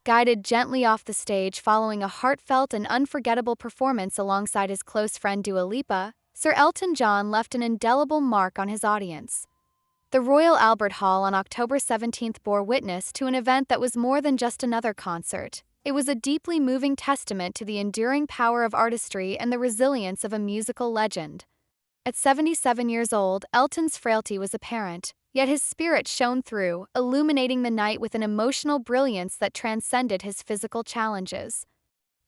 Guided gently off the stage following a heartfelt and unforgettable performance alongside his close friend Dua Lipa, Sir Elton John left an indelible mark on his audience. The Royal Albert Hall on October 17th bore witness to an event that was more than just another concert. It was a deeply moving testament to the enduring power of artistry and the resilience of a musical legend. At 77 years old, Elton's frailty was apparent, yet his spirit shone through, illuminating the night with an emotional brilliance that transcended his physical challenges.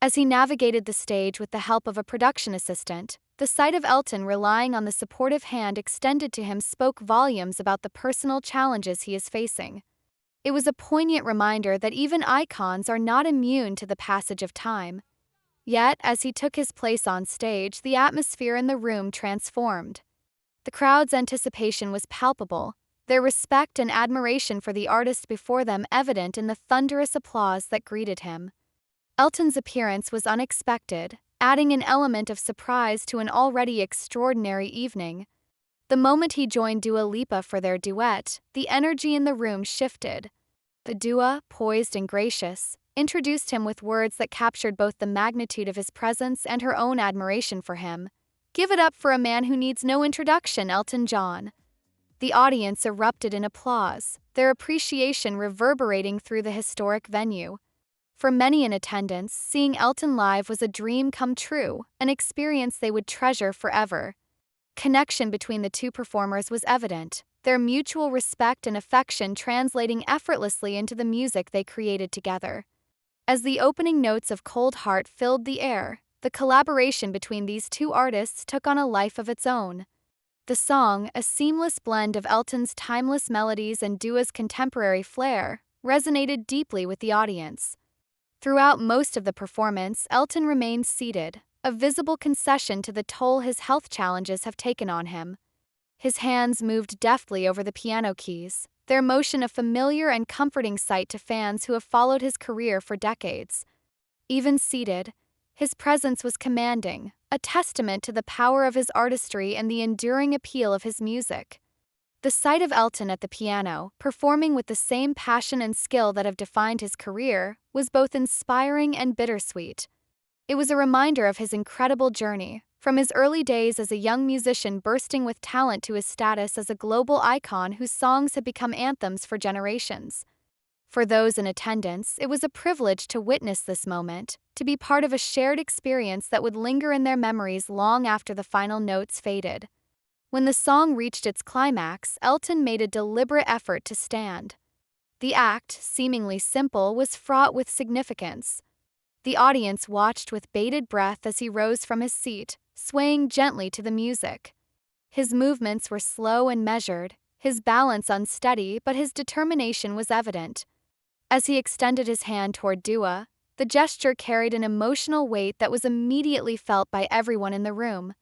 As he navigated the stage with the help of a production assistant, the sight of Elton relying on the supportive hand extended to him spoke volumes about the personal challenges he is facing. It was a poignant reminder that even icons are not immune to the passage of time. Yet, as he took his place on stage, the atmosphere in the room transformed. The crowd's anticipation was palpable, their respect and admiration for the artist before them evident in the thunderous applause that greeted him. Elton's appearance was unexpected, adding an element of surprise to an already extraordinary evening. The moment he joined Dua Lipa for their duet, the energy in the room shifted. The Dua, poised and gracious, introduced him with words that captured both the magnitude of his presence and her own admiration for him. "Give it up for a man who needs no introduction, Elton John." The audience erupted in applause, their appreciation reverberating through the historic venue. For many in attendance, seeing Elton live was a dream come true, an experience they would treasure forever. Connection between the two performers was evident, their mutual respect and affection translating effortlessly into the music they created together. As the opening notes of Cold Heart filled the air, the collaboration between these two artists took on a life of its own. The song, a seamless blend of Elton's timeless melodies and Dua's contemporary flair, resonated deeply with the audience. Throughout most of the performance, Elton remained seated, a visible concession to the toll his health challenges have taken on him. His hands moved deftly over the piano keys, their motion a familiar and comforting sight to fans who have followed his career for decades. Even seated, his presence was commanding, a testament to the power of his artistry and the enduring appeal of his music. The sight of Elton at the piano, performing with the same passion and skill that have defined his career, was both inspiring and bittersweet. It was a reminder of his incredible journey, from his early days as a young musician bursting with talent to his status as a global icon whose songs have become anthems for generations. For those in attendance, it was a privilege to witness this moment, to be part of a shared experience that would linger in their memories long after the final notes faded. When the song reached its climax, Elton made a deliberate effort to stand. The act, seemingly simple, was fraught with significance. The audience watched with bated breath as he rose from his seat, swaying gently to the music. His movements were slow and measured, his balance unsteady, but his determination was evident. As he extended his hand toward Dua, the gesture carried an emotional weight that was immediately felt by everyone in the room.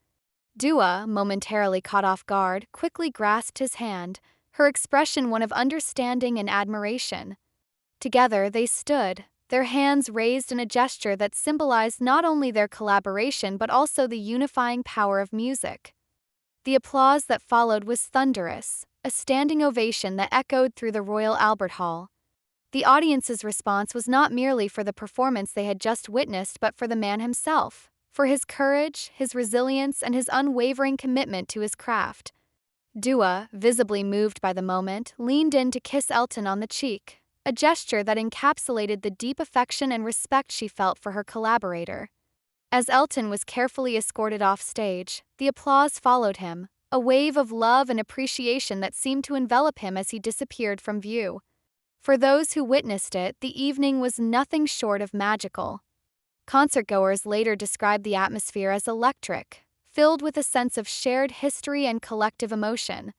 Dua, momentarily caught off guard, quickly grasped his hand, her expression one of understanding and admiration. Together they stood, their hands raised in a gesture that symbolized not only their collaboration but also the unifying power of music. The applause that followed was thunderous, a standing ovation that echoed through the Royal Albert Hall. The audience's response was not merely for the performance they had just witnessed but for the man himself, for his courage, his resilience, and his unwavering commitment to his craft. Dua, visibly moved by the moment, leaned in to kiss Elton on the cheek, a gesture that encapsulated the deep affection and respect she felt for her collaborator. As Elton was carefully escorted off stage, the applause followed him, a wave of love and appreciation that seemed to envelop him as he disappeared from view. For those who witnessed it, the evening was nothing short of magical. Concertgoers later described the atmosphere as electric, filled with a sense of shared history and collective emotion.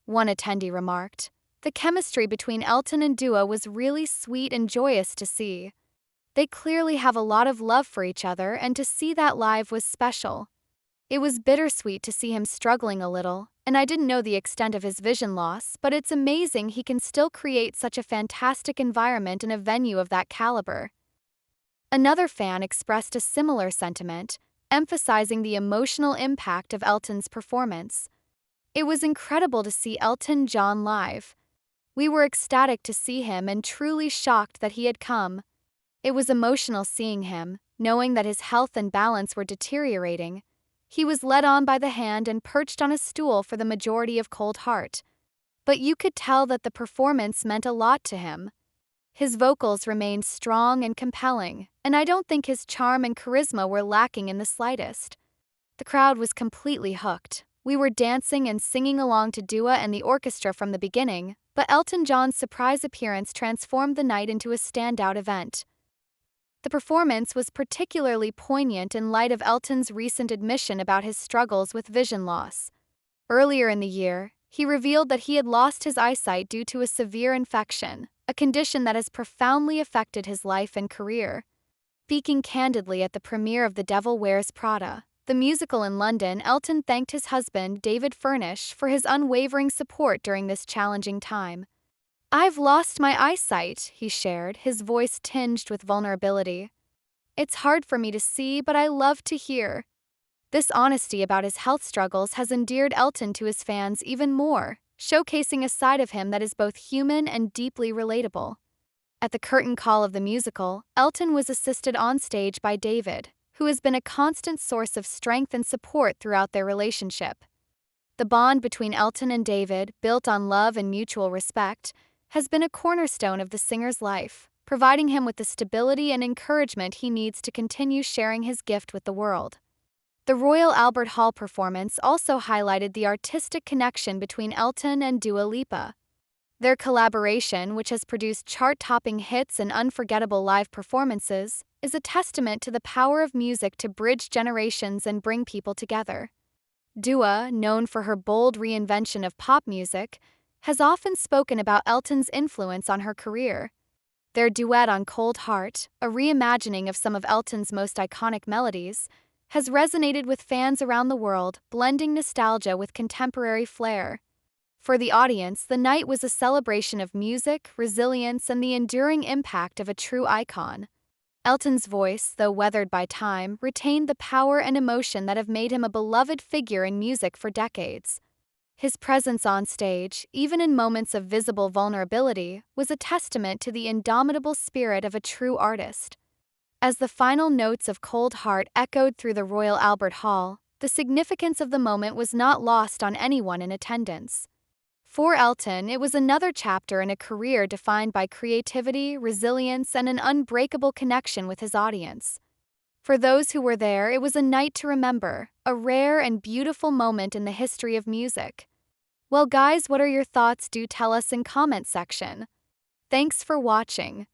One attendee remarked, "The chemistry between Elton and Dua was really sweet and joyous to see. They clearly have a lot of love for each other, and to see that live was special. It was bittersweet to see him struggling a little, and I didn't know the extent of his vision loss, but it's amazing he can still create such a fantastic environment in a venue of that caliber." Another fan expressed a similar sentiment, emphasizing the emotional impact of Elton's performance. "It was incredible to see Elton John live. We were ecstatic to see him and truly shocked that he had come. It was emotional seeing him, knowing that his health and balance were deteriorating. He was led on by the hand and perched on a stool for the majority of Cold Heart. But you could tell that the performance meant a lot to him. His vocals remained strong and compelling, and I don't think his charm and charisma were lacking in the slightest. The crowd was completely hooked. We were dancing and singing along to Dua and the orchestra from the beginning, but Elton John's surprise appearance transformed the night into a standout event. The performance was particularly poignant in light of Elton's recent admission about his struggles with vision loss. Earlier in the year, he revealed that he had lost his eyesight due to a severe infection, a condition that has profoundly affected his life and career. Speaking candidly at the premiere of The Devil Wears Prada, the musical in London, Elton thanked his husband, David Furnish, for his unwavering support during this challenging time. "I've lost my eyesight," he shared, his voice tinged with vulnerability. "It's hard for me to see, but I love to hear." This honesty about his health struggles has endeared Elton to his fans even more, showcasing a side of him that is both human and deeply relatable. At the curtain call of the musical, Elton was assisted on stage by David, who has been a constant source of strength and support throughout their relationship. The bond between Elton and David, built on love and mutual respect, has been a cornerstone of the singer's life, providing him with the stability and encouragement he needs to continue sharing his gift with the world. The Royal Albert Hall performance also highlighted the artistic connection between Elton and Dua Lipa. Their collaboration, which has produced chart-topping hits and unforgettable live performances, is a testament to the power of music to bridge generations and bring people together. Dua, known for her bold reinvention of pop music, has often spoken about Elton's influence on her career. Their duet on Cold Heart, a reimagining of some of Elton's most iconic melodies, has resonated with fans around the world, blending nostalgia with contemporary flair. For the audience, the night was a celebration of music, resilience, and the enduring impact of a true icon. Elton's voice, though weathered by time, retained the power and emotion that have made him a beloved figure in music for decades. His presence on stage, even in moments of visible vulnerability, was a testament to the indomitable spirit of a true artist. As the final notes of Cold Heart echoed through the Royal Albert Hall, the significance of the moment was not lost on anyone in attendance. For Elton, it was another chapter in a career defined by creativity, resilience, and an unbreakable connection with his audience. For those who were there, it was a night to remember, a rare and beautiful moment in the history of music. Well guys, what are your thoughts? Do tell us in comment section. Thanks for watching.